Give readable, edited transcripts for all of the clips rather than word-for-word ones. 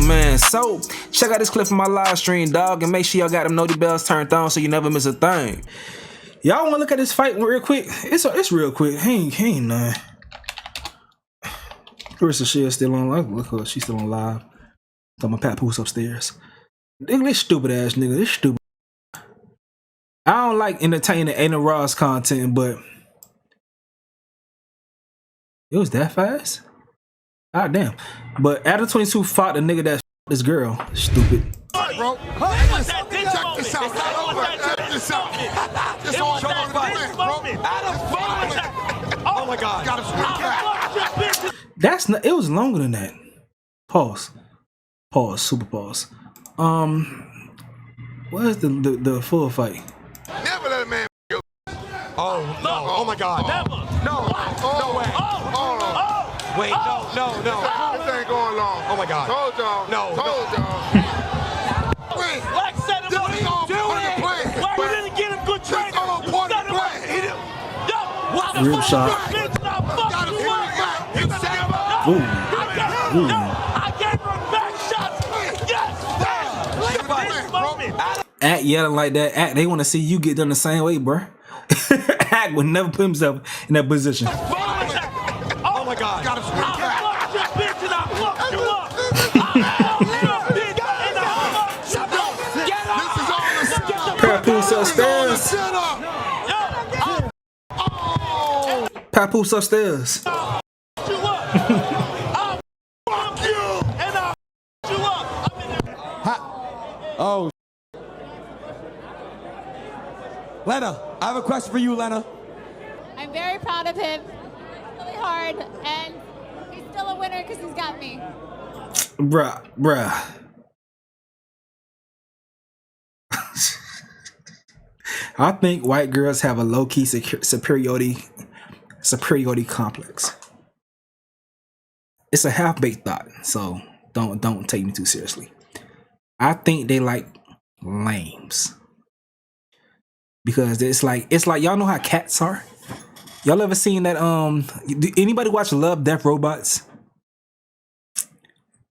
man. So, check out this clip from my live stream, dog, and make sure y'all got them noti bells turned on so you never miss a thing. Y'all want to look at this fight real quick? It's real quick. He ain't none. Carissa Shield still on live. Look her, she's still on live. Talking about Pat Poose upstairs. This stupid ass nigga. This stupid. I don't like entertaining Aiden Ross content, but it was that fast? God damn. But Adam 22 fought the nigga that this girl. Stupid. Bro, check this out. Check this out. This all about the bro. Oh my God. Got to swing back. That's not. It was longer than that. Pause. Pause. Super pause. What is the full fight? Never let a man go. Oh no! Oh my God! Never. No! No way! Wait! No! This ain't going long. Oh my God! Told y'all. No! Told y'all. Wait. Black set him up. This is all part of the plan. Why you didn't get him good training? This is all part of the plan. Yo, what the Real fuck? shot. Bitch, I fucked you up. You set him up. Ooh. I gave her back shots. Yes. Moment. Act yelling like that. Act, they want to see you get done the same way, bruh. Act would never put himself in that position. Oh my God! Got to swing back. I fucked your bitch and I fucked you up. I fucked your bitch and I fucked you up. Get up. This is all the setup. Papoose This is all the upstairs. setup. Oh. Papoose upstairs. You up. I fuck you and I fucked you up. I'm in there. Oh. Lena, I have a question for you, Lena. I'm very proud of him. It's really hard, and he's still a winner because he's got me. Bruh. I think white girls have a low-key superiority complex. It's a half-baked thought, so don't take me too seriously. I think they like lames. Because it's like y'all know how cats are. Y'all ever seen that? Anybody watch Love, Death, Robots?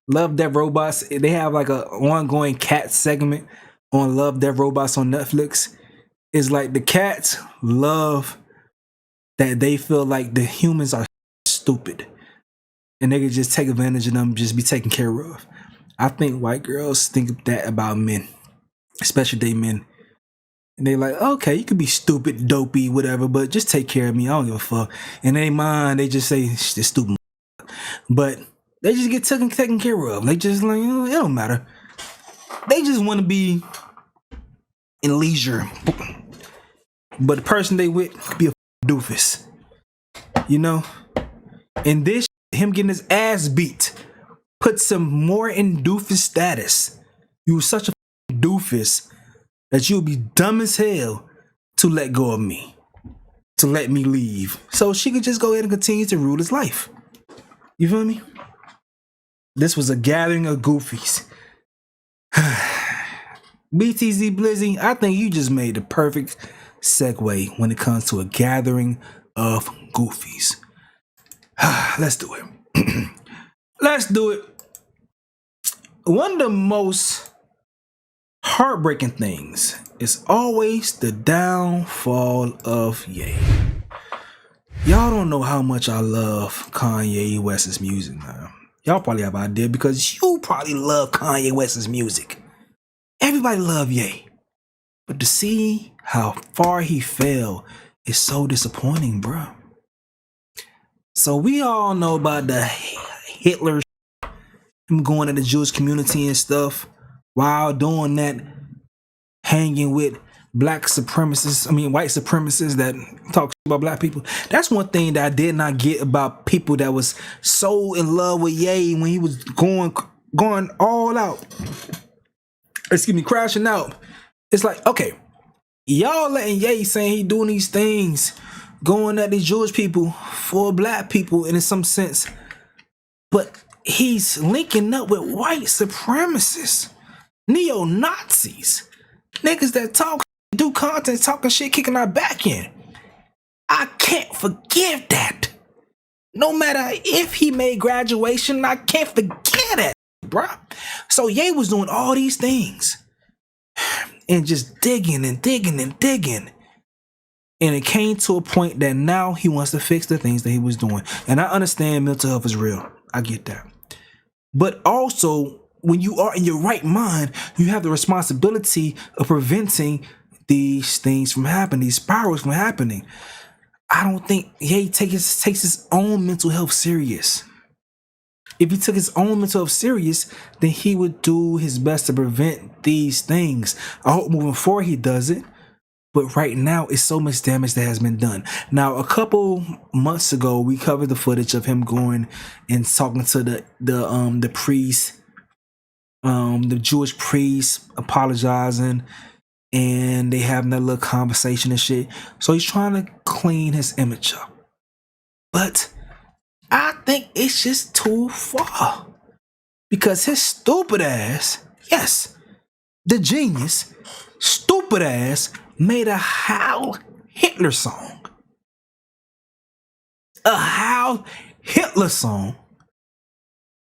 Love, Death, Robots. They have like a ongoing cat segment on Love, Death, Robots on Netflix. It's like the cats love that they feel like the humans are stupid, and they can just take advantage of them, just be taken care of. I think white girls think that about men, especially they men. And they like, okay, you could be stupid, dopey, whatever, but just take care of me. I don't give a fuck. And they mind, they just say, this stupid. But they just get taken care of. They just like, it don't matter. They just want to be in leisure. But the person they with could be a doofus. You know? And this, him getting his ass beat, puts him more in doofus status. You were such a doofus that you'll be dumb as hell to let go of me, to let me leave, so she could just go ahead and continue to rule his life. You feel me? This was a gathering of goofies. BTZ Blizzy, I think you just made the perfect segue when it comes to a gathering of goofies. Let's do it. Let's do it. One of the most heartbreaking things is always the downfall of Ye. Y'all don't know how much I love Kanye West's music, man. Y'all probably have an idea because you probably love Kanye West's music. Everybody love Ye. But to see how far he fell is so disappointing, bro. So we all know about the Hitler, him going to the Jewish community and stuff. While doing that, hanging with white supremacists that talk about black people. That's one thing that I did not get about people that was so in love with Ye when he was going all out. Crashing out. It's like, okay, y'all letting Ye saying he doing these things, going at these Jewish people for black people, and in some sense, but he's linking up with white supremacists. Neo-Nazis, niggas that talk, do content, talking shit, kicking our back in. I can't forgive that. No matter if he made graduation, I can't forget it. bruh. So Ye was doing all these things and just digging and digging and digging. And it came to a point that now he wants to fix the things that he was doing. And I understand mental health is real. I get that. But also, when you are in your right mind, you have the responsibility of preventing these things from happening, these spirals from happening. I don't think Ye takes his own mental health serious. If he took his own mental health serious, then he would do his best to prevent these things. I hope moving forward he does it. But right now, it's so much damage that has been done. Now, a couple months ago, we covered the footage of him going and talking to the priest, the Jewish priest, apologizing, and they having that little conversation and shit. So he's trying to clean his image up. But I think it's just too far. Because his stupid ass, yes, the genius, stupid ass, made a Heil Hitler song. A Heil Hitler song.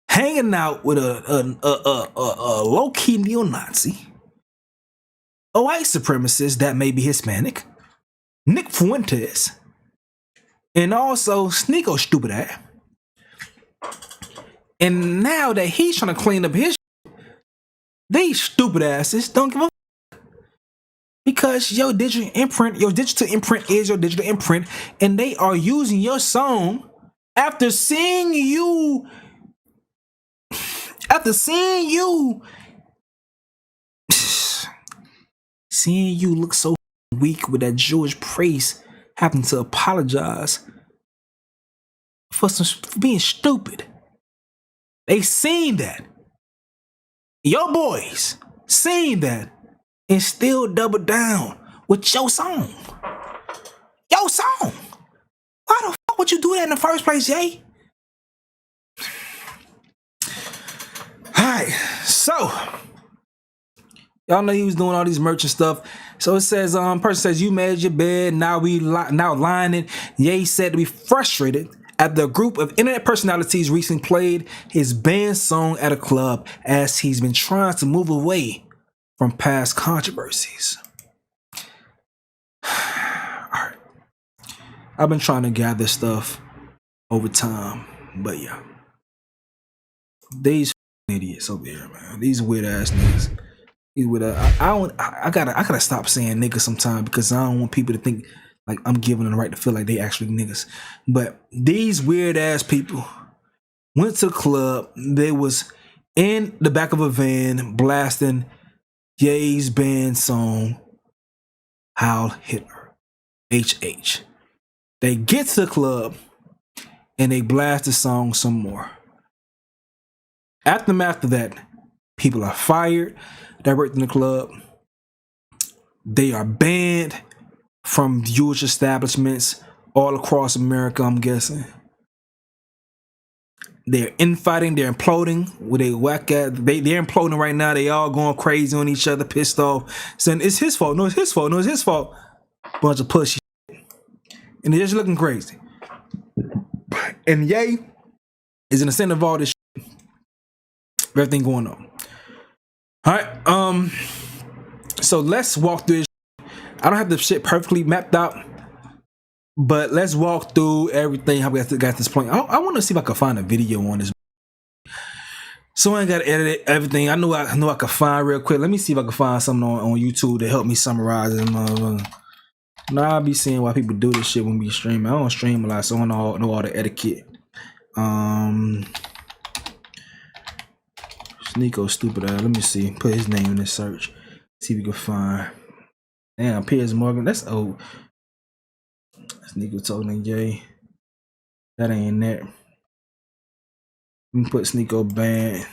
Hanging out with a low-key neo-Nazi. A white supremacist that may be Hispanic. Nick Fuentes. And also Sneako stupid ass. And now that he's trying to clean up his shit, these stupid asses don't give a because your digital imprint is your digital imprint, and they are using your song after seeing you look so weak with that Jewish priest having to apologize for being stupid. They seen that. Your boys seen that. And still double down with your song. Your song. Why the fuck would you do that in the first place, Ye? Alright, so y'all know he was doing all these merch and stuff. So it says, person says, you made your bed, now lying it. Ye said to be frustrated after a group of internet personalities recently played his band song at a club as he's been trying to move away from past controversies. Alright. I've been trying to gather stuff over time, but yeah. These idiots over here, man. These weird ass niggas. I gotta stop saying niggas sometime because I don't want people to think like I'm giving them the right to feel like they actually niggas. But these weird ass people went to the club. They was in the back of a van blasting Ye's band song, Heil Hitler, HH. They get to the club and they blast the song some more. After that, people are fired that worked in the club. They are banned from Jewish establishments all across America, I'm guessing. They're infighting, they're imploding. Where they whack at, they're imploding right now. They all going crazy on each other, pissed off, saying it's his fault. No, it's his fault. No, it's his fault. Bunch of pussy shit. And they're just looking crazy. And Ye is in the center of all this shit. Everything going on. All right. So let's walk through this. I don't have the shit perfectly mapped out, but let's walk through everything how we got to this point. I want to see if I can find a video on this. So I ain't gotta edit everything. I know I can find real quick. Let me see if I can find something on YouTube to help me summarize it. Now I'll be seeing why people do this shit when we stream. I don't stream a lot, so I don't know all the etiquette. Sneako stupid ass. Let me see. Put his name in the search. See if we can find. Damn, Piers Morgan. That's old. Sneako talking to Ye. That ain't that. Let me put Sneako band.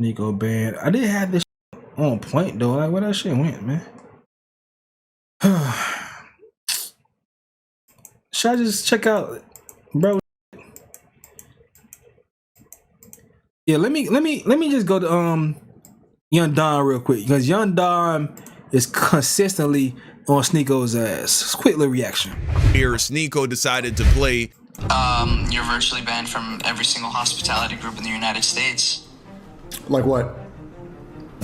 Sneako band. I did have this on point though. Like where that shit went, man. Should I just check out, bro? Yeah, let me just go to Young Don real quick because Young Don is consistently on Sneako's ass. Quick little reaction. Here, Sneako decided to play You're virtually banned from every single hospitality group in the United States. Like what?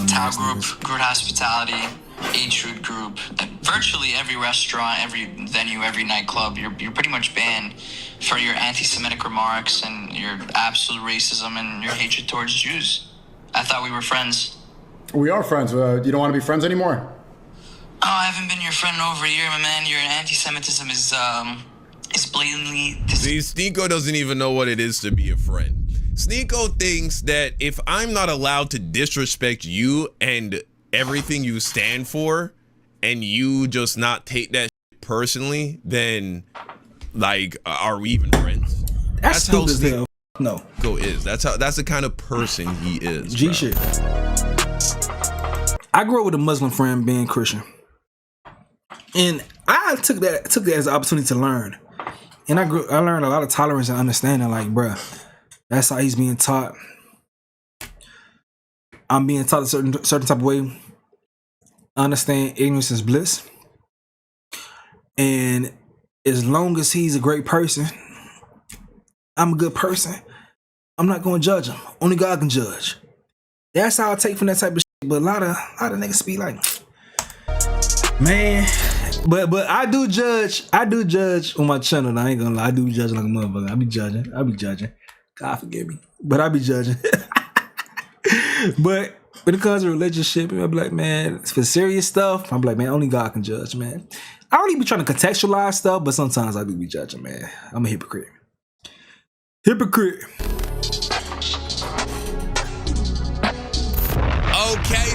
Tao group, Groot Hospitality, H-Root group, virtually every restaurant, every venue, every nightclub, you're pretty much banned for your anti-Semitic remarks and your absolute racism and your hatred towards Jews. I thought we were friends. We are friends. You don't want to be friends anymore? Oh, I haven't been your friend in over a year, my man. Your anti-Semitism is blatantly... See, Sneako doesn't even know what it is to be a friend. Sneako thinks that if I'm not allowed to disrespect you and everything you stand for, and you just not take that shit personally, then, like, are we even friends? That's how stupid as hell. No. Sneako is. That's the kind of person he is. G bro. shit. I grew up with a Muslim friend being Christian, and I took that as an opportunity to learn. And I learned a lot of tolerance and understanding. Like, bruh, that's how he's being taught. I'm being taught a certain type of way. I understand ignorance is bliss. And as long as he's a great person, I'm a good person, I'm not going to judge him. Only God can judge. That's how I take from that type of shit. But a lot of niggas be like, man. But I do judge on my channel. I ain't gonna lie. I do judge like a motherfucker. I be judging. God forgive me. But I be judging. But when it comes to relationship, I be like, man, for serious stuff, I'm like, man, only God can judge, man. I don't even be trying to contextualize stuff, but sometimes I do be judging, man. I'm a hypocrite. Okay,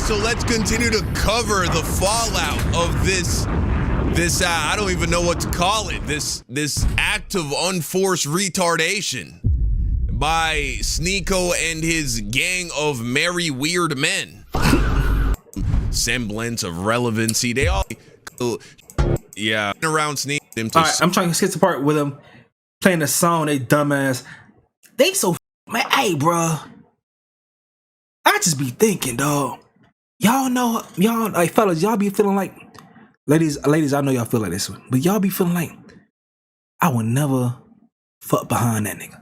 so let's continue to cover the fallout of this I don't even know what to call it. This act of unforced retardation by Sneako and his gang of merry weird men. Semblance of relevancy. They all yeah around Sneako. All right, I'm trying to skip the part with them playing the song. They dumbass. They so man. Hey, bro. I just be thinking, dog. Y'all know, y'all like fellas. Y'all be feeling like. Ladies, I know y'all feel like this one, but y'all be feeling like I would never fuck behind that nigga.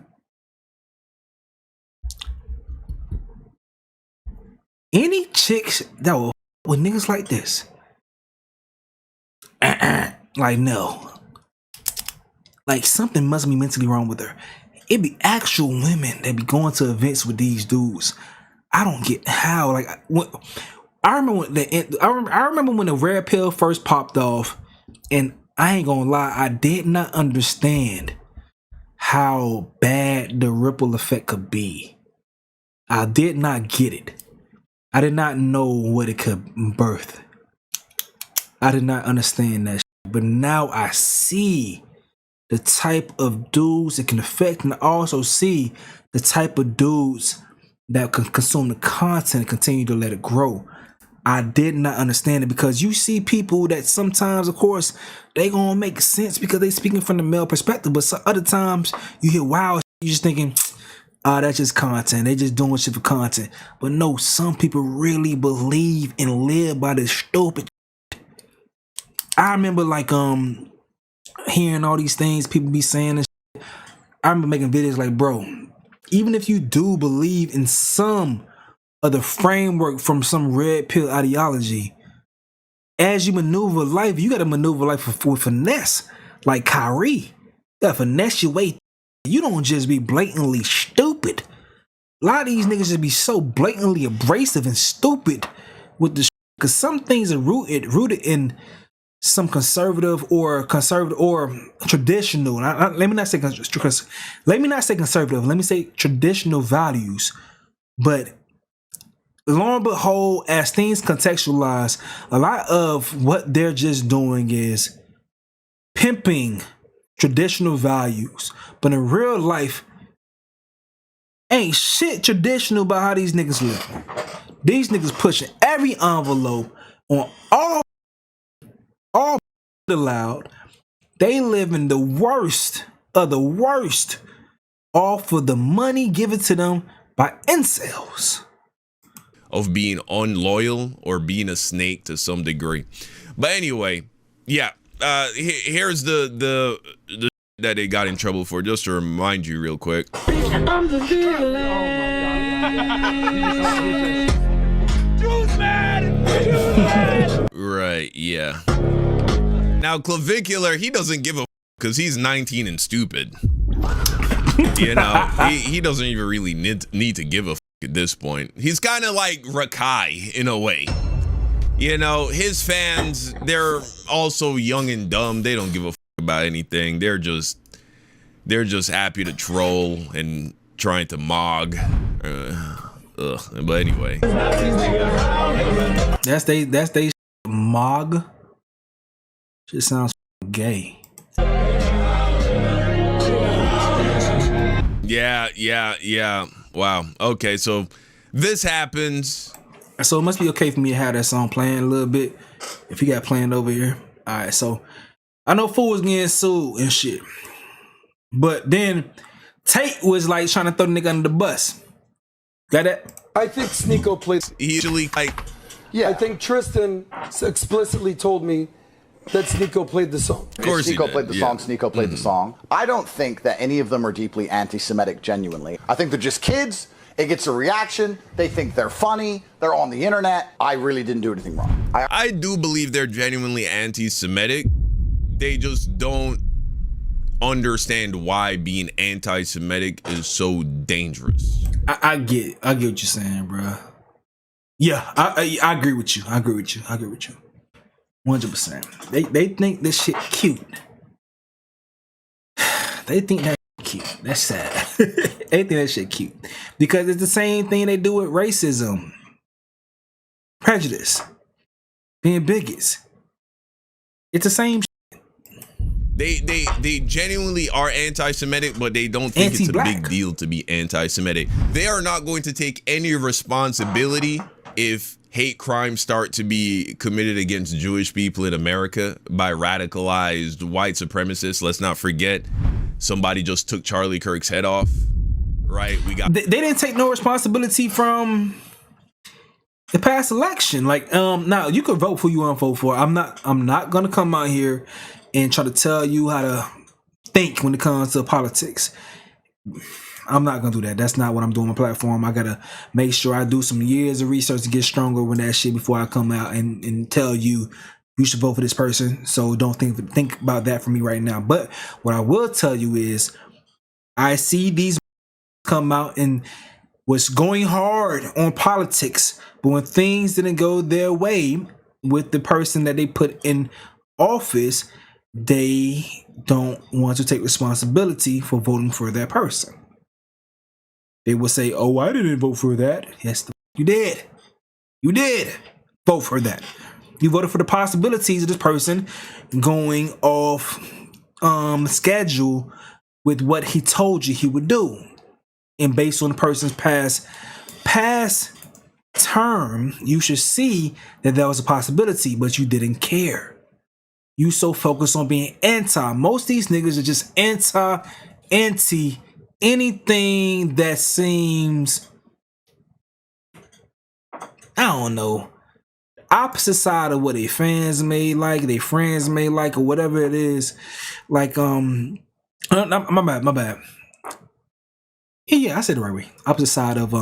Any chicks that will with niggas like this, like no, like something must be mentally wrong with her. It be actual women that be going to events with these dudes. I don't get how. Like I remember when the red pill first popped off, and I ain't gonna lie, I did not understand how bad the ripple effect could be. I did not get it. I did not know what it could birth. I did not understand that shit. But now I see the type of dudes it can affect, and I also see the type of dudes that can consume the content and continue to let it grow. I did not understand it because you see people that sometimes, of course, they gonna make sense because they speaking from the male perspective, but some other times you hear wild shit, you just thinking, that's just content. They just doing shit for content. But no, some people really believe and live by this stupid shit. I remember like hearing all these things people be saying and shit. I remember making videos like, bro, even if you do believe in some of the framework from some red pill ideology, as you maneuver life, you gotta maneuver life with finesse. Like Kyrie, you gotta finesse your way. You don't just be blatantly stupid. A lot of these niggas just be so blatantly abrasive and stupid with the because some things are rooted in some conservative or traditional. Let me not say conservative. Let me say traditional values. But lo and behold, as things contextualize, a lot of what they're just doing is pimping traditional values. But in real life, ain't shit traditional about how these niggas live. These niggas pushing every envelope on all allowed. They live in the worst of the worst, all for the money given to them by incels. Of being unloyal or being a snake to some degree. But anyway, yeah, here's the that they got in trouble for, just to remind you real quick. Right, yeah. Now, Clavicular, he doesn't give a because he's 19 and stupid. You know, he doesn't even really need to give a at this point. He's kind of like Rakai in a way. You know, his fans, they're also young and dumb. They don't give a about anything. They're just happy to troll and trying to mog. But anyway, that's they mog. Just sounds gay. Yeah. Wow. Okay, so this happens. So it must be okay for me to have that song playing a little bit. If you got playing over here. All right, so I know Fool was getting sued and shit. But then Tate was like trying to throw the nigga under the bus. Got that? I think Sneako played. He usually like. Yeah, I think Tristan explicitly told me that Sneako played the song. Of course Sneako played the song. Sneako played the song. I don't think that any of them are deeply anti-Semitic genuinely. I think they're just kids. It gets a reaction. They think they're funny. They're on the internet. I really didn't do anything wrong. I do believe they're genuinely anti-Semitic. They just don't understand why being anti-Semitic is so dangerous. I get what you're saying, bro. Yeah, I agree with you. I agree with you. 100%. They think this shit cute. They think that cute. That's sad. They think that shit cute because it's the same thing they do with racism, prejudice, being bigots. It's the same. They genuinely are anti-Semitic, but they don't think it's a big deal to be anti-Semitic. They are not going to take any responsibility if hate crimes start to be committed against Jewish people in America by radicalized white supremacists. Let's not forget, somebody just took Charlie Kirk's head off. Right? They didn't take no responsibility from the past election. Like, now you could vote for who you want to vote for. I'm not gonna come out here and try to tell you how to think when it comes to politics. I'm not gonna do that. That's not what I'm doing on my platform. I gotta make sure I do some years of research to get stronger with that shit before I come out and tell you should vote for this person. So don't think about that for me right now. But what I will tell you is I see these come out and was going hard on politics, but when things didn't go their way with the person that they put in office, they don't want to take responsibility for voting for that person. They will say, oh, I didn't vote for that. Yes, you did. You did vote for that. You voted for the possibilities of this person going off schedule with what he told you he would do. And based on the person's past term, you should see that there was a possibility, but you didn't care. You so focused on being anti. Most of these niggas are just anti anything that seems, I don't know, opposite side of what their fans may like, their friends may like, or whatever it is. Like, my bad. Yeah, I said it the right way. Opposite side of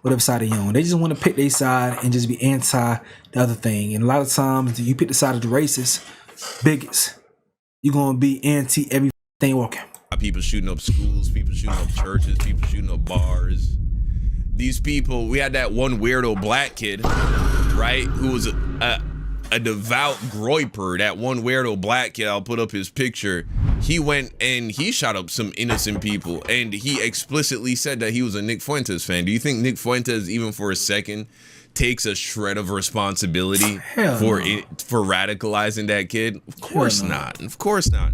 whatever side they on. They just want to pick their side and just be anti the other thing. And a lot of times, you pick the side of the racist, bigots, you're gonna be anti everything walking. People shooting up schools, people shooting up churches, people shooting up bars. These people, we had that one weirdo black kid, right, who was a devout groyper. That one weirdo black kid, I'll put up his picture. He went and he shot up some innocent people, and he explicitly said that he was a Nick Fuentes fan. Do you think Nick Fuentes, even for a second, takes a shred of responsibility for radicalizing that kid? Of course not. Of course not.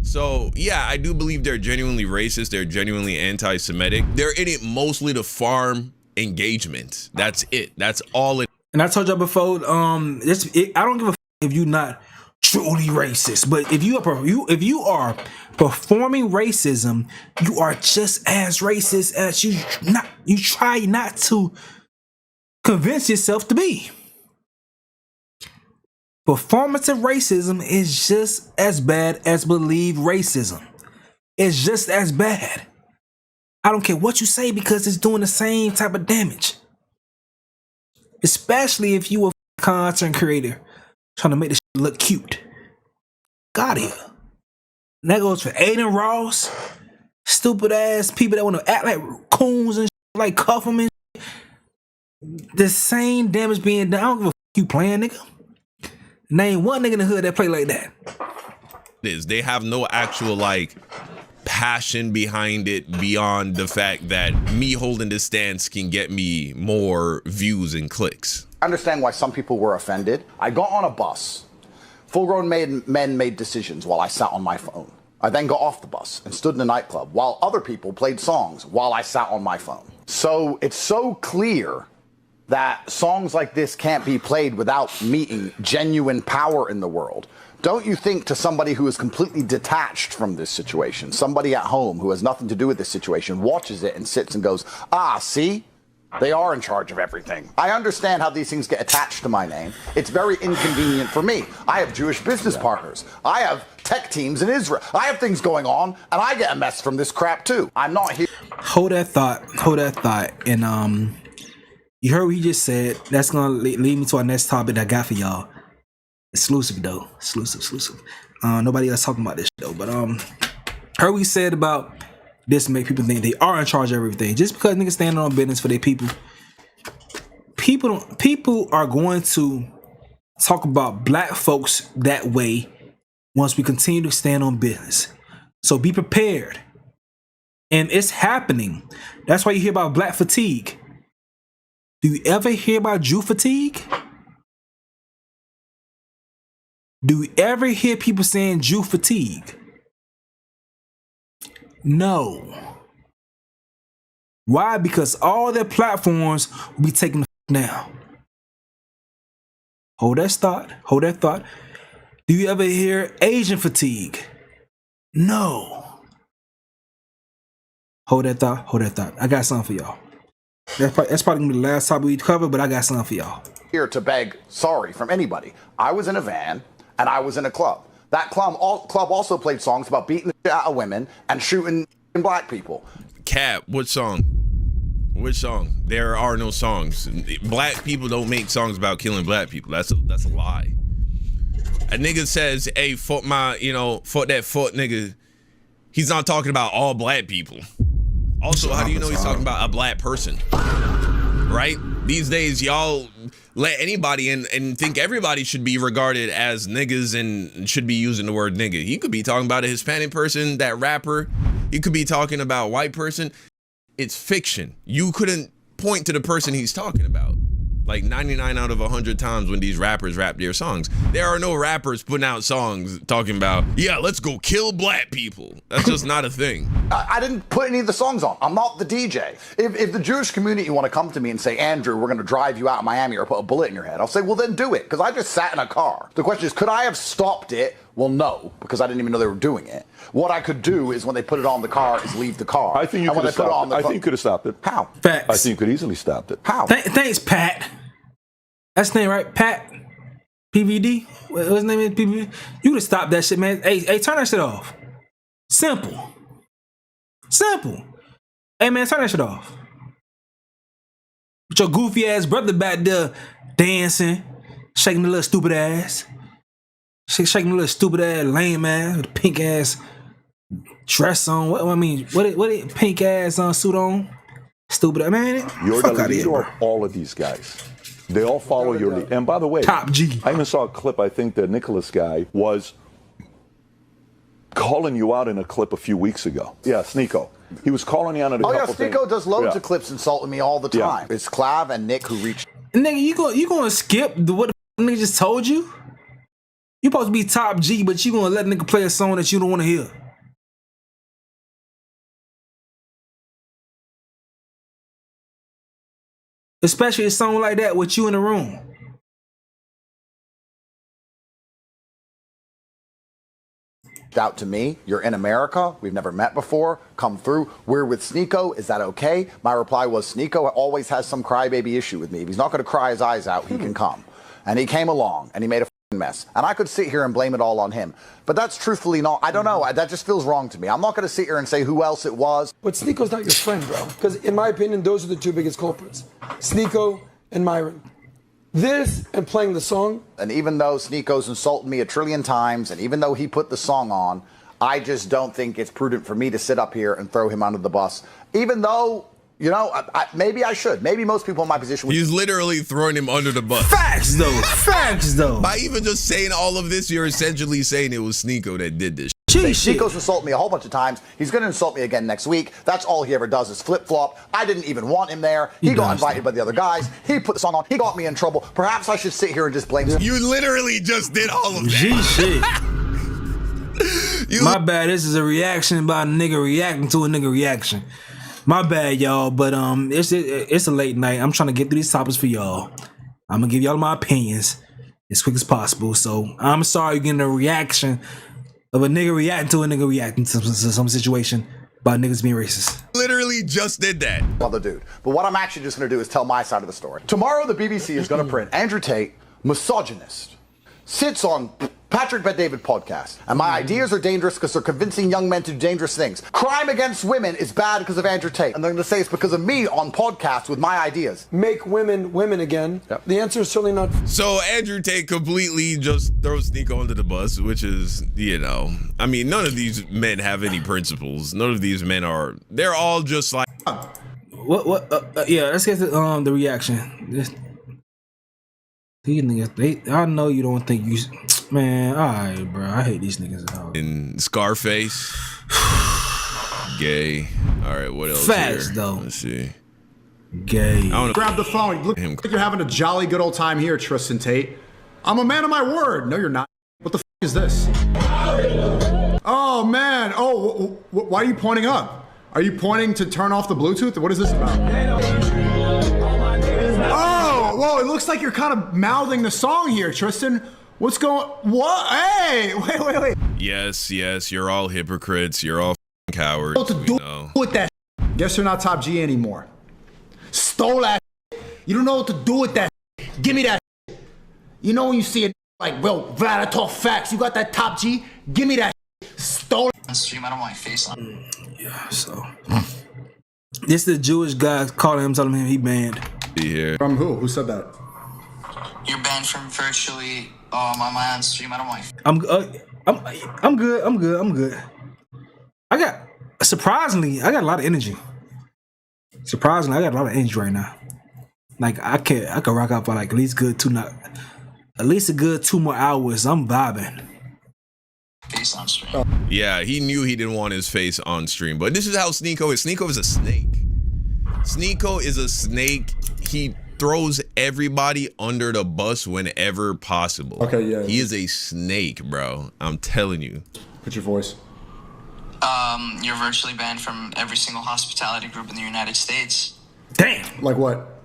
So, yeah, I do believe they're genuinely racist. They're genuinely anti-Semitic. They're in it mostly to farm engagement. That's it. That's all it. And I told y'all before, I don't give a if you're not truly racist, but if you are performing racism, you are just as racist as you try not to convince yourself to be. Performative racism is just as bad as believed racism. is just as bad. I don't care what you say because it's doing the same type of damage. Especially if you a content creator trying to make this shit look cute. Got here. And that goes for Aiden Ross, stupid ass people that want to act like coons and shit, like cuff them and shit. The same damage being done. I don't give a fuck you playing, nigga. Name one nigga in the hood that play like that. They have no actual like passion behind it beyond the fact that me holding this stance can get me more views and clicks. I understand why some people were offended. I got on a bus. Full-grown men made decisions while I sat on my phone. I then got off the bus and stood in a nightclub while other people played songs while I sat on my phone. So it's so clear that songs like this can't be played without meeting genuine power in the world. Don't you think to somebody who is completely detached from this situation, somebody at home who has nothing to do with this situation, watches it and sits and goes, ah, see? They are in charge of everything. I understand how these things get attached to my name. It's very inconvenient for me. I have Jewish business partners. I have tech teams in Israel. I have things going on, and I get a mess from this crap too. I'm not here. Hold that thought. And you heard what he just said. That's gonna lead me to our next topic that I got for y'all. Exclusive though. Exclusive. Nobody else talking about this shit, though. But heard what he said about this make people think they are in charge of everything. Just because niggas standing on business for their people. People are going to talk about black folks that way once we continue to stand on business. So be prepared. And it's happening. That's why you hear about black fatigue. Do you ever hear about Jew fatigue? Do you ever hear people saying Jew fatigue? No. Why? Because all their platforms will be taken down. Hold that thought. Do you ever hear Asian fatigue? No. Hold that thought. I got something for y'all. That's probably gonna be the last topic we cover, but I got something for y'all. Here to beg sorry from anybody. I was in a van and I was in a club. That club also played songs about beating the shit out of women and shooting black people. Cap, what song? Which song? There are no songs. Black people don't make songs about killing black people. That's a lie. A nigga says, hey, fuck that nigga. He's not talking about all black people. Also, how do you know he's talking about a black person? Right? These days, y'all let anybody in and think everybody should be regarded as niggas and should be using the word nigga. He could be talking about a Hispanic person, that rapper. He could be talking about a white person. It's fiction. You couldn't point to the person he's talking about. Like 99 out of 100 times when these rappers rap their songs, there are no rappers putting out songs talking about, yeah, let's go kill black people. That's just not a thing. I didn't put any of the songs on. I'm not the DJ. If the Jewish community want to come to me and say, Andrew, we're going to drive you out of Miami or put a bullet in your head, I'll say, well, then do it, because I just sat in a car. The question is, could I have stopped it? Well, no, because I didn't even know they were doing it. What I could do is when they put it on the car is leave the car. I think you could have stopped it. I think you could have stopped it. How? Facts. I think you could easily stopped it. How? Thanks, Pat. That's the name, right? Pat? PVD? What's his name? Is PVD? You could have stopped that shit, man. Hey, turn that shit off. Simple. Hey, man, turn that shit off. With your goofy ass brother back there dancing, shaking the little stupid ass. Shaking the little stupid ass, lame ass, with a pink ass dress on. What pink ass suit on? Stupid ass, man. You're the leader of all of these guys. They all follow your lead. And by the way, Top G. I even saw a clip, I think the Nicholas guy was calling you out in a clip a few weeks ago. Yeah, Sneako. He was calling you out in a couple things. Sneako does loads of clips insulting me all the time. It's Clav and Nick who reached. Nigga, you gonna skip what the nigga just told you? You supposed to be Top G, but you gonna let nigga play a song that you don't want to hear. Especially a song like that with you in the room. Out to me, you're in America, we've never met before, come through, we're with Sneako, is that okay? My reply was, Sneako always has some crybaby issue with me. If he's not gonna cry his eyes out, he can come. And he came along, and he made a mess. And I could sit here and blame it all on him. But that's truthfully not, I don't know, that just feels wrong to me. I'm not going to sit here and say who else it was. But Sneako's not your friend, bro. Because in my opinion, those are the two biggest culprits. Sneako and Myron. This and playing the song. And even though Sneako's insulted me a trillion times, and even though he put the song on, I just don't think it's prudent for me to sit up here and throw him under the bus. Even though, you know, maybe I should. Maybe most people in my position would. He's literally throwing him under the bus. Facts, though. Facts, though. By even just saying all of this, you're essentially saying it was Sneako that did this. Sneako's insulted me a whole bunch of times. He's going to insult me again next week. That's all he ever does is flip-flop. I didn't even want him there. He got invited by the other guys. He put the song on. He got me in trouble. Perhaps I should sit here and just blame him. You literally just did all of that. Shit. My bad. This is a reaction about a nigga reacting to a nigga reaction. My bad, y'all. But it's a late night. I'm trying to get through these topics for y'all. I'm gonna give y'all my opinions as quick as possible. So I'm sorry you're getting a reaction of a nigga reacting to a nigga reacting to some situation about niggas being racist. Literally just did that. Other dude. But what I'm actually just going to do is tell my side of the story. Tomorrow, the BBC is going to print Andrew Tate, misogynist, sits on Patrick Bet-David podcast. And my ideas are dangerous because they're convincing young men to do dangerous things. Crime against women is bad because of Andrew Tate. And they're going to say it's because of me on podcasts with my ideas. Make women women again. Yep. The answer is certainly not. So Andrew Tate completely just throws Sneako under the bus, which is, you know, I mean, none of these men have any principles. None of these men are, they're all just like. Yeah, let's get to the reaction. These niggas, I know you don't think you, man, alright, bro. I hate these niggas at all. In Scarface, gay. Alright, what else? Facts, here? though. Let's see. Gay. Grab the phone. Look like you're having a jolly good old time here, Tristan Tate. I'm a man of my word. No, you're not. What the is this? Oh, man. Oh, why are you pointing up? Are you pointing to turn off the Bluetooth? What is this about? Oh, whoa, it looks like you're kind of mouthing the song here, Tristan. What's going, what? Hey, wait. Yes, you're all hypocrites. You're all cowards. What to do with that? Guess you're not top G anymore. Stole that. You don't know what to do with that. Give me that. You know when you see it like, well, Vlad, I talk facts. You got that top G? Give me that. Stole it. Stream, I don't want my face on. Yeah, so. This the Jewish guy calling him, telling him he banned. Here. From who? Who said that? You're banned from virtually my own stream. I don't want. I'm good. I got surprisingly, I got a lot of energy. Surprisingly, I got a lot of energy right now. Like I could rock out for like at least a good 2 more hours. I'm vibing. Face on stream. Yeah, he knew he didn't want his face on stream, but this is how Sneako is. Sneako is a snake. Sneako is a snake. He throws everybody under the bus whenever possible. Okay, yeah. He is a snake, bro. I'm telling you. Put your voice. You're virtually banned from every single hospitality group in the United States. Damn. Like what?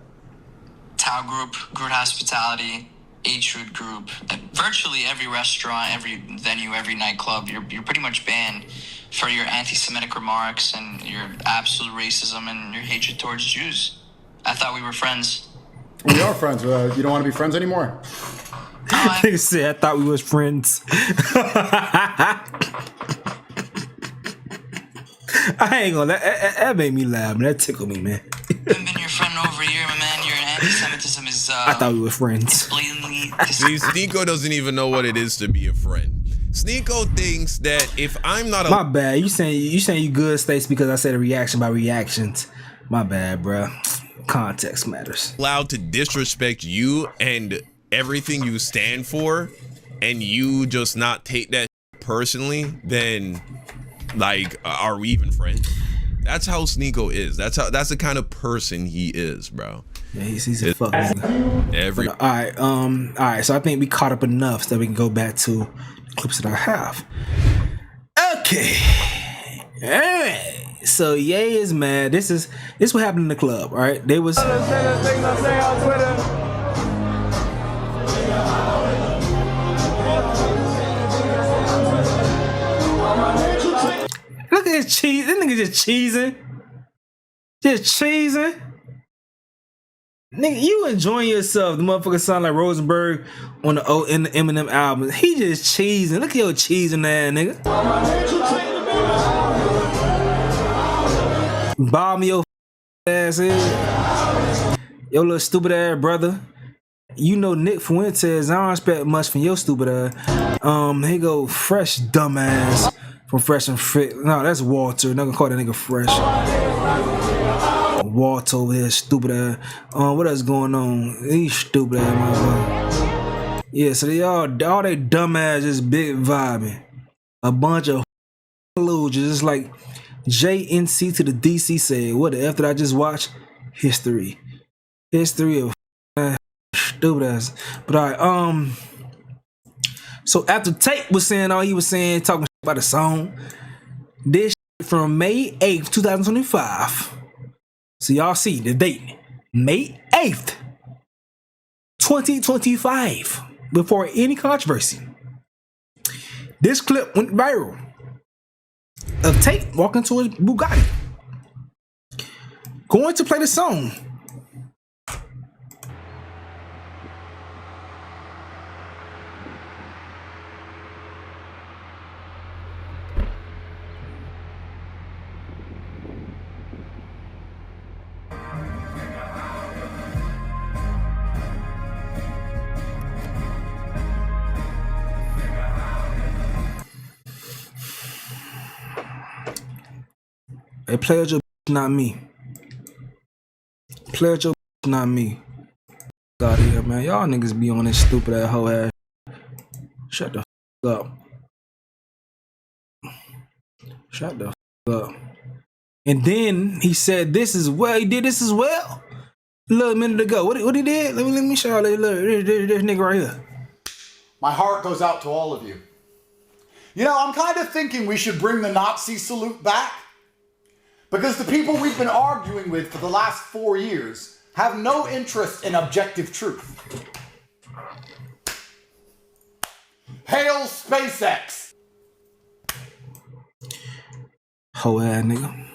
Tao Group, Group Hospitality, H-Root Group, virtually every restaurant, every venue, every nightclub, you're pretty much banned for your anti-Semitic remarks and your absolute racism and your hatred towards Jews. I thought we were friends. We are friends. You don't want to be friends anymore? They said I thought we was friends. I ain't gonna. That made me laugh. Man. That tickled me, man. I've been your friend over a year, my man. Your anti-Semitism is. I thought we were friends. Blatantly. See, Sneako doesn't even know what it is to be a friend. Sneako thinks that if I'm not my bad. You saying you good, Stace, because I said a reaction by reactions. My bad, bro. Context matters. Allowed to disrespect you and everything you stand for, and you just not take that personally, then like, are we even friends? That's how Sneako is. That's the kind of person he is, bro. Yeah, he's a fuck. All right. So I think we caught up enough so that we can go back to clips that I have. Okay. All right. So Ye is mad. This what happened in the club. All right. They was. Look at his cheese. This nigga just cheesing. Just cheesing. Nigga, you enjoying yourself. The motherfucker sound like Rosenberg on the Eminem album. He just cheesing. Look at your cheesing ass, nigga. Bob me your ass head. Your little stupid ass brother. You know Nick Fuentes. I don't expect much from your stupid ass. Here go Fresh dumbass from Fresh and Fit. No, that's Walter. Not gonna call that nigga Fresh. Walter over here, stupid ass. What else going on? These stupid ass motherfuckers. Yeah, so they all they dumb ass just big vibing. A bunch of losers. It's like JNC to the DC said, what the F did I just watch? History. History of stupid ass. But alright, so after Tate was saying all he was saying, talking about the song, this from May 8th, 2025. So y'all see the date, May 8th, 2025, before any controversy. This clip went viral of Tate walking to his Bugatti, going to play the song. Hey, play with your not me. Play with your not me. Out here, man. Y'all niggas be on this stupid ass hoe ass. Shut the up. Shut the up. And then he said this as well. He did this as well. A little minute ago. What he did? Let me show y'all this nigga right here. My heart goes out to all of you. You know, I'm kind of thinking we should bring the Nazi salute back. Because the people we've been arguing with for the last 4 years have no interest in objective truth. Hail SpaceX! Ho ass nigga.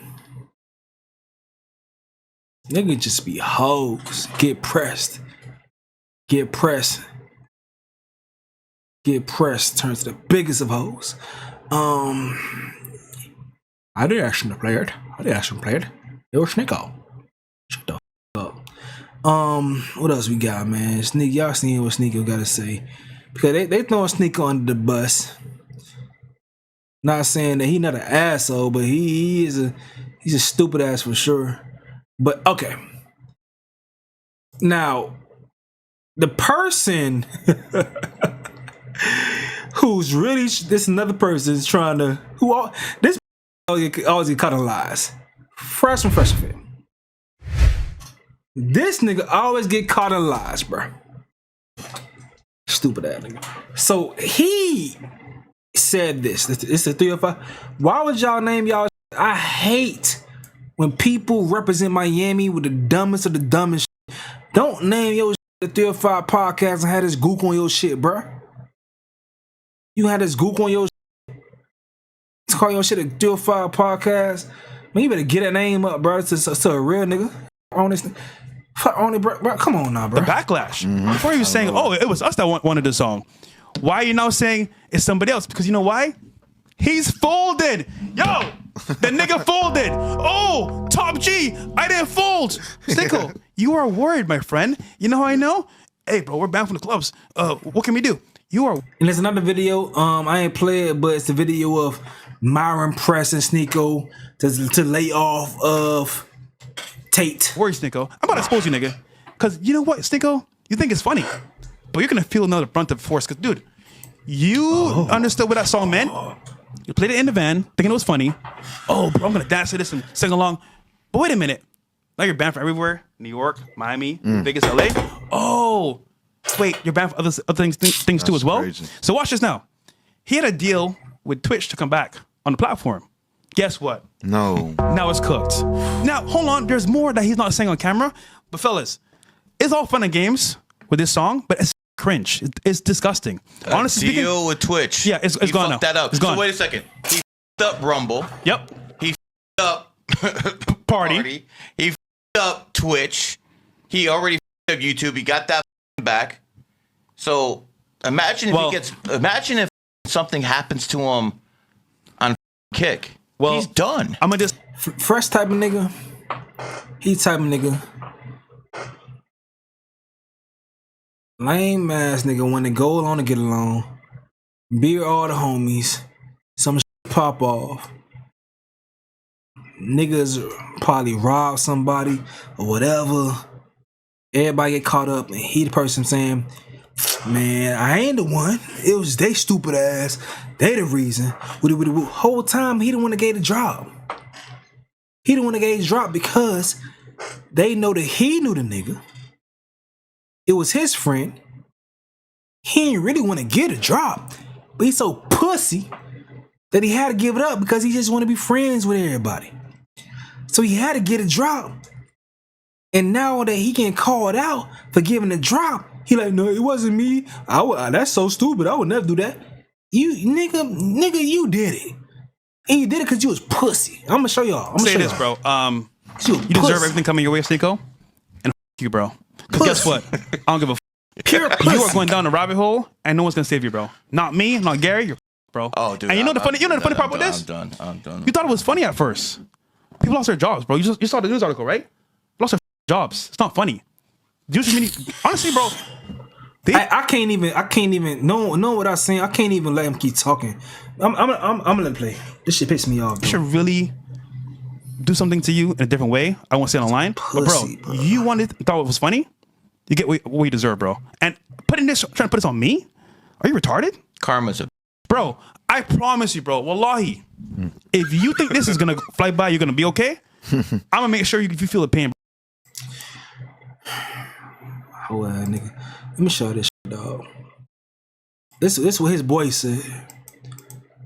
Nigga just be hoes. Get pressed. Get pressed. Get pressed. Turn to the biggest of hoes. I did actually play it. It was Sneako. Shut the up. What else we got, man? Sneak, y'all seen what Sneako gotta say. Because they throwing Sneako under the bus. Not saying that he not an asshole, but he's a stupid ass for sure. But okay. Now, the person who's really this another person is trying to this always get caught in lies. Fresh from Fresh Fit. This nigga always get caught in lies, bro. Stupid ass nigga. So he said this. It's a 3 or 5. Why would y'all name y'all? I hate when people represent Miami with the dumbest of the dumbest shit. Don't name your shit the 3 or 5 podcast and have this gook on your shit, bro. You had this gook on your shit. Call your shit a 3 or 5 podcast. Man, you better get that name up, bro, to a real nigga. On this thing. Fuck on it, bro. Come on now, bro. The backlash. Before you were saying, oh, it was us that wanted the song. Why are you now saying it's somebody else? Because you know why? He's folded. Yo, the nigga folded. Oh, Top G, I didn't fold. Sneako, you are worried, my friend. You know how I know? Hey, bro, we're banned from the clubs. What can we do? You are. And there's another video. I ain't play it, but it's the video of Myron pressing Sneako to lay off of Tate. Worry, Sneako. I'm about to expose you, nigga. Because you know what, Sneako? You think it's funny, but you're going to feel another brunt of force. Because, dude, you understood what that song meant. You played it in the van, thinking it was funny. Oh, bro, I'm going to dance to this and sing along. But wait a minute. Now you're banned from everywhere. New York, Miami, biggest LA. Oh, wait, you're banned for other things too as well? Crazy. So watch this now. He had a deal with Twitch to come back on the platform. Guess what? No. Now it's cooked. Now, hold on. There's more that he's not saying on camera. But fellas, it's all fun and games with this song, but it's cringe. It's disgusting. Honestly speaking, deal with Twitch. Yeah, it's gone now. That up. It's gone. So wait a second. He f***ed up Rumble. Yep. He f***ed up Party. He f***ed up Twitch. He already of YouTube. He got that back. So imagine if something happens to him on Kick. Well, he's done. I'm gonna just fresh type of nigga. He type of nigga. Lame ass nigga when they go along to get along. Beer all the homies. Some shit pop off. Niggas probably rob somebody or whatever. Everybody get caught up and he the person saying, man, I ain't the one. It was they stupid ass. They the reason. Whole time he the one that gave the drop. He the one that gave the drop because they know that he knew the nigga. It was his friend. He didn't really want to get a drop. But he's so pussy that he had to give it up because he just want to be friends with everybody. So he had to get a drop. And now that he getting called out for giving a drop, he like, no, it wasn't me. That's so stupid. I would never do that. You nigga, you did it. And you did it because you was pussy. I'm gonna show y'all. Say this, bro. You deserve everything coming your way, Sneako. And you, bro. Because guess what? I don't give a pure pussy. You are going down the rabbit hole, and no one's gonna save you, bro. Not me, not Gary. You're bro. Oh, dude. And you know the funny part about this? I'm done. You thought it was funny at first. People lost their jobs, bro. You saw the news article, right? Lost their jobs. It's not funny. Honestly, bro. I can't even know what I'm saying. I can't even let him keep talking. I'm gonna let him play. This shit pisses me off. They should really do something to you in a different way. I won't say it online, Pussy, but bro, you thought it was funny. You get what you deserve, bro. And trying to put this on me? Are you retarded? Karma's a bro. I promise you, bro. Wallahi, if you think this is gonna fly by, you're gonna be okay. I'm gonna make sure you feel the pain. Oh, nigga. Let me show this shit, dog. This what his boy said.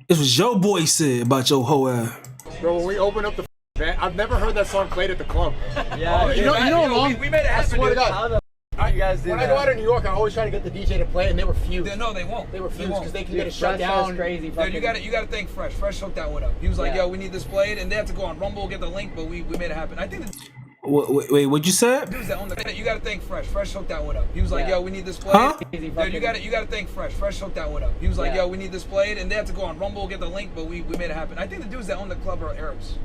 This was your boy said about your whole ass. Bro, when we open up the van, I've never heard that song played at the club. Yeah, you know we made it happen. I swear to God. You guys did when I go out in New York, I always try to get the DJ to play, and they refuse. No, they won't. They refuse because they can get it shut shut down. Crazy. Dude, you gotta thank Fresh. Fresh hooked that one up. He was like, yo, we need this played, and they had to go on Rumble, get the link, but we made it happen. I think Wait, what you said? Dudes that own the, you gotta thank Fresh. Fresh hooked that one up. He was like, yo, we need this played. Huh? Dude, you gotta thank Fresh. Fresh hooked that one up. He was like, yo, we need this played, and they had to go on Rumble, get the link, but we made it happen. I think the dudes that own the club are Arabs.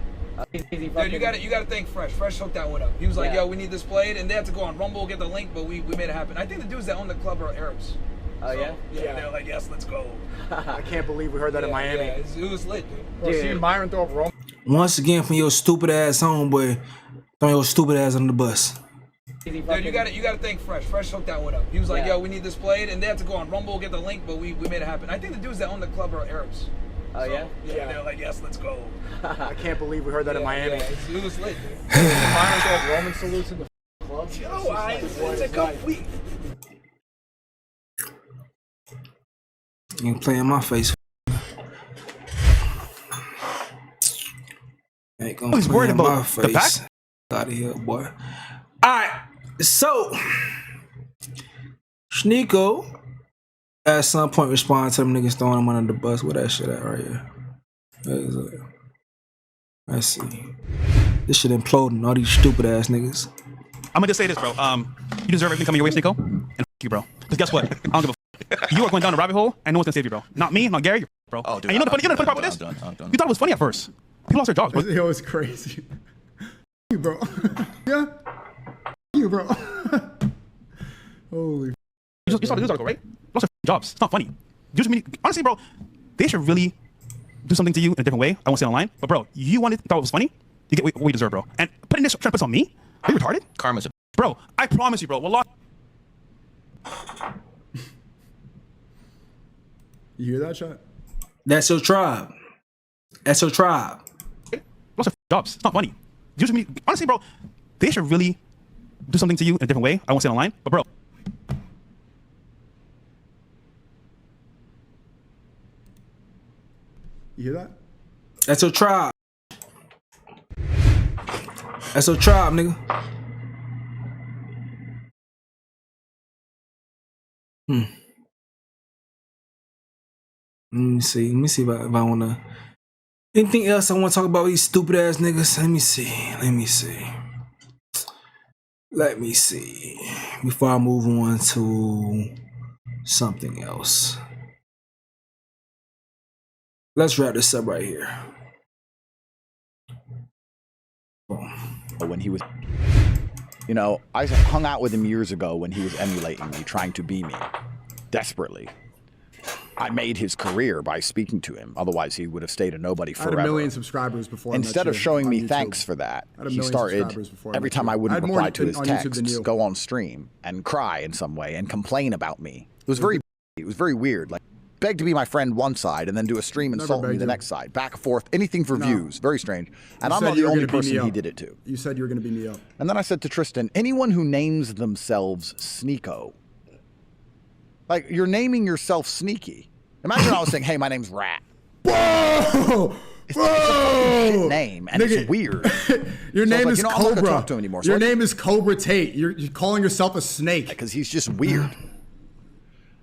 Dude, you gotta thank Fresh. Fresh hooked that one up. He was like, yo, we need this played, and they had to go on Rumble, get the link, but we made it happen. I think the dudes that own the club are Arabs. Oh, yeah? Yeah, they're like, yes, let's go. I can't believe we heard that in Miami. Yeah, it was lit, dude. Seeing Myron throw up Rome. Once again, from your stupid ass homeboy, throw your stupid ass under the bus. Dude, you gotta thank Fresh. Fresh hooked that one up. He was like, yo, we need this played, and they had to go on Rumble, get the link, but we made it happen. I think the dudes that own the club are Arabs. Oh, yeah? Yeah, they're like, yes, let's go. I can't believe we heard that in Miami. Yeah, it was lit, dude. Myron throw up Roman salutes in the club. Yo, it's a complete. You ain't playing my face. Ain't gonna He's play worried in about my face. the back? Out of here, boy. Alright, so Sneako at some point responded to them niggas throwing him under the bus. Where that shit at right here? Let's see. This shit imploding, all these stupid ass niggas. I'm gonna just say this, bro. You deserve everything coming your way, Sneako. And you, bro. Because guess what? I don't give a you are going down the rabbit hole, and no one's gonna save you, bro. Not me, not Gary, bro. Oh, dude. And you know the funny part about this? I'm done. You thought it was funny at first. People lost their jobs, bro. It was crazy. You, bro. Yeah. You, bro. Holy. You saw the news article, right? Lost their jobs. It's not funny. Honestly, bro, they should really do something to you in a different way. I won't say it online, but bro, thought it was funny. You get what you deserve, bro. And trying to put this on me? Are you retarded? Karma's a bro. I promise you, bro. Wallahi. You hear that shot? That's your tribe. That's your tribe. Lost their jobs. It's not funny. Honestly, bro, they should really do something to you in a different way. I won't say it online, but bro. You hear that? That's your tribe. That's your tribe, nigga. Let me see if I wanna. Anything else I wanna talk about with these stupid ass niggas? Let me see. before I move on to something else. Let's wrap this up right here. When he was, you know, I hung out with him years ago when he was emulating me, trying to be me, desperately. I made his career by speaking to him. Otherwise, he would have stayed a nobody forever. I had 1 million subscribers before. Instead of showing me thanks for that, he started, every time I wouldn't reply to his texts, go on stream and cry in some way and complain about me. It was very weird. Like, beg to be my friend one side and then do a stream insult me the next side. Back and forth, anything for views. Very strange. And I'm not the only person he did it to. You said you were going to beat me up. And then I said to Tristan, anyone who names themselves Sneako, like, you're naming yourself Sneaky. Imagine I was saying, hey, my name's Rat. Whoa! It's a fucking shit name, and it's weird. Your name is I'm not gonna Cobra. talk to him anymore. Your name is Cobra Tate. You're calling yourself a snake. Because he's just weird.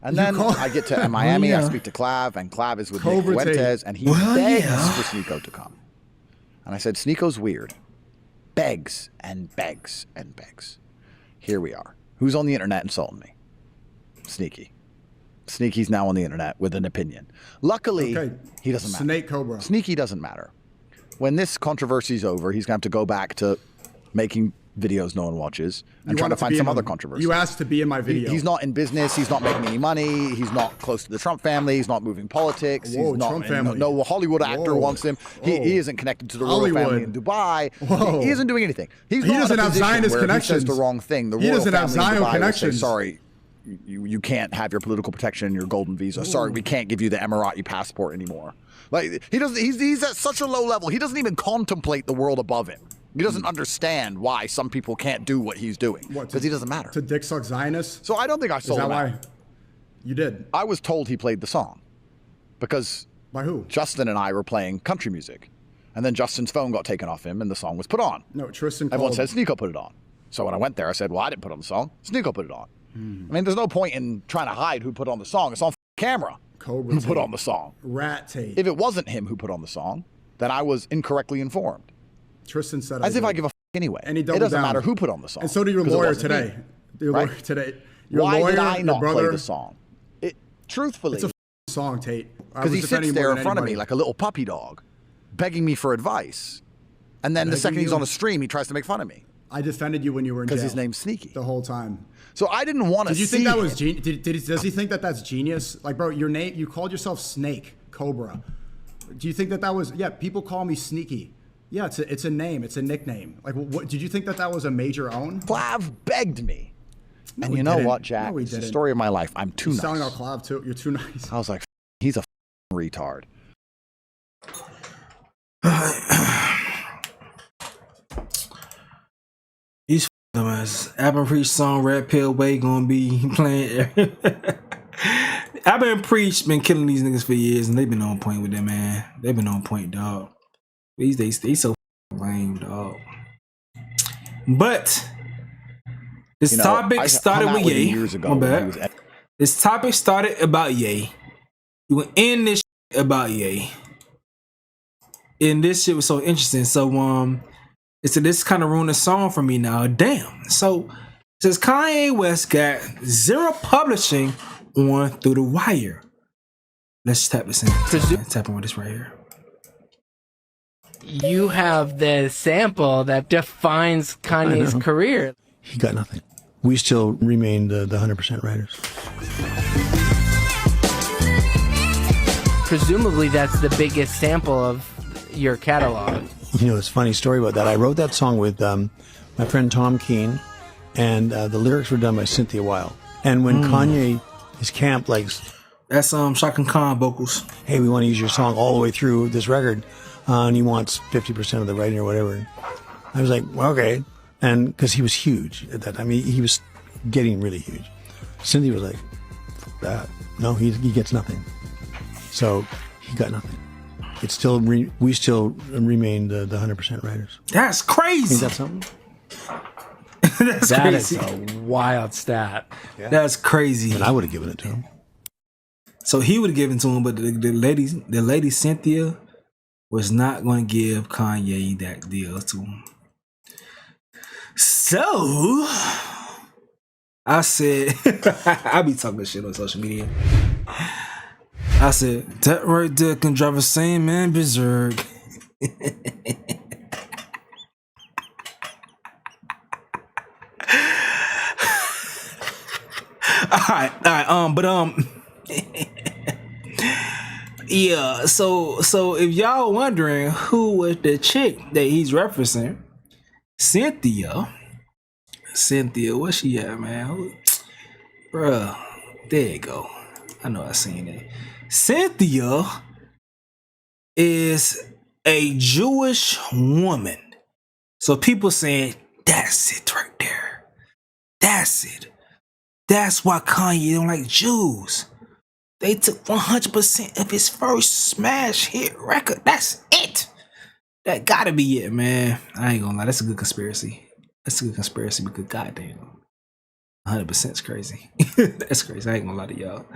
And then I get to Miami, I speak to Clav, and Clav is with Nick Fuentes, and he begs for Sneako to come. And I said, Sneako's weird. Begs and begs and begs. Here we are. Who's on the internet insulting me? Sneaky. Sneaky's now on the internet with an opinion. Luckily, he doesn't matter. Snake Cobra. Sneaky doesn't matter. When this controversy's over, he's going to have to go back to making videos no one watches and try to find some other controversy. You asked to be in my video. He's not in business. He's not making any money. He's not close to the Trump family. He's not moving politics. Whoa, he's not, Trump family. No Hollywood actor wants him. He isn't connected to the royal family in Dubai. He isn't doing anything. He doesn't have Zionist connections. He says the wrong thing. The he royal doesn't have family in Zion Dubai connections. will say, sorry, you can't have your political protection and your golden visa. Sorry, we can't give you the Emirati passport anymore. Like, he doesn't. He's at such a low level. He doesn't even contemplate the world above him. He doesn't understand why some people can't do what he's doing. Because he doesn't matter. To dick suck Zionists? So I don't think I sold him out. Is that why? You did. I was told he played the song. Because by who? Justin and I were playing country music. And then Justin's phone got taken off him and the song was put on. No, Tristan Everyone called. said Sneako put it on. So when I went there, I said, well, I didn't put on the song. Sneako put it on. I mean, there's no point in trying to hide who put on the song. It's on camera. Cobra who put on the song. Rat Tate. If it wasn't him who put on the song, then I was incorrectly informed. Tristan said as if I give a f anyway. And he it doubled doesn't down. matter who put on the song. And so did your lawyer today. Your lawyer today. Your Why lawyer, did I not your brother, play the song? Truthfully, it's a song, Tate. Because he sits there in front of me like a little puppy dog, begging me for advice. And then the second he's on a stream, he tries to make fun of me. I defended you when you were in jail. Because his name's Sneaky. The whole time. So I didn't want to see. Did you think that was genius? Does he think that that's genius? Like, bro, your name, you called yourself Snake, Cobra. Do you think that that was, yeah, people call me Sneaky. Yeah, it's a name, it's a nickname. Like, what, did you think that that was a major own? Clav begged me. No, and you know didn't. what, Jack? No, It's the story of my life. I'm too nice. Selling our Clav too. You're too nice. I was like, he's a retard. He's dumbass. I've Preach song Red Pill Way gonna be playing. I've been killing these niggas for years, and they've been on point with that, man. They've been on point, dog. They so lame, dog. But this topic started with Ye. My bad. This topic started about Ye. We went in this about Ye. And this shit was so interesting. So this kind of ruined the song for me now. Damn. So since Kanye West got zero publishing on Through the Wire. Let's tap this in. Tap on this right here. You have the sample that defines Kanye's career. He got nothing. We still remain the 100% writers. Presumably that's the biggest sample of your catalog. You know, it's a funny story about that. I wrote that song with my friend Tom Keane, and the lyrics were done by Cynthia Weil. And when Kanye, his camp, like... That's Shaka Khan vocals. Hey, we want to use your song all the way through this record. And he wants 50% of the writing or whatever. I was like, well, okay. And because he was huge at that time. He was getting really huge. Cynthia was like, fuck that. No, he gets nothing. So he got nothing. It's still, we still remain the 100% writers. That's crazy. Ain't that something? That's that crazy. Is a wild stat. Yeah. That's crazy. And I would have given it to him. So he would have given it to him, but the lady Cynthia was not going to give Kanye that deal to him. So I said, I be talking shit on social media. I said, that right there can drive a sane man berserk. Alright, yeah, so if y'all wondering who was the chick that he's referencing, Cynthia, where she at, man? Bruh, there you go. I know I seen it. Cynthia is a Jewish woman. So people saying, that's it right there. That's it. That's why Kanye don't like Jews. They took 100% of his first smash hit record. That's it. That gotta be it, man. I ain't gonna lie. That's a good conspiracy. That's a good conspiracy because goddamn. 100% is crazy. That's crazy. I ain't gonna lie to y'all.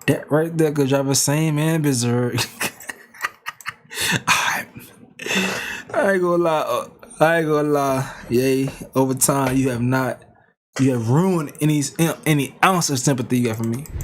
That right there could drive a same man berserk. I ain't gonna lie. Yay. Over time, you have ruined any ounce of sympathy you got from me.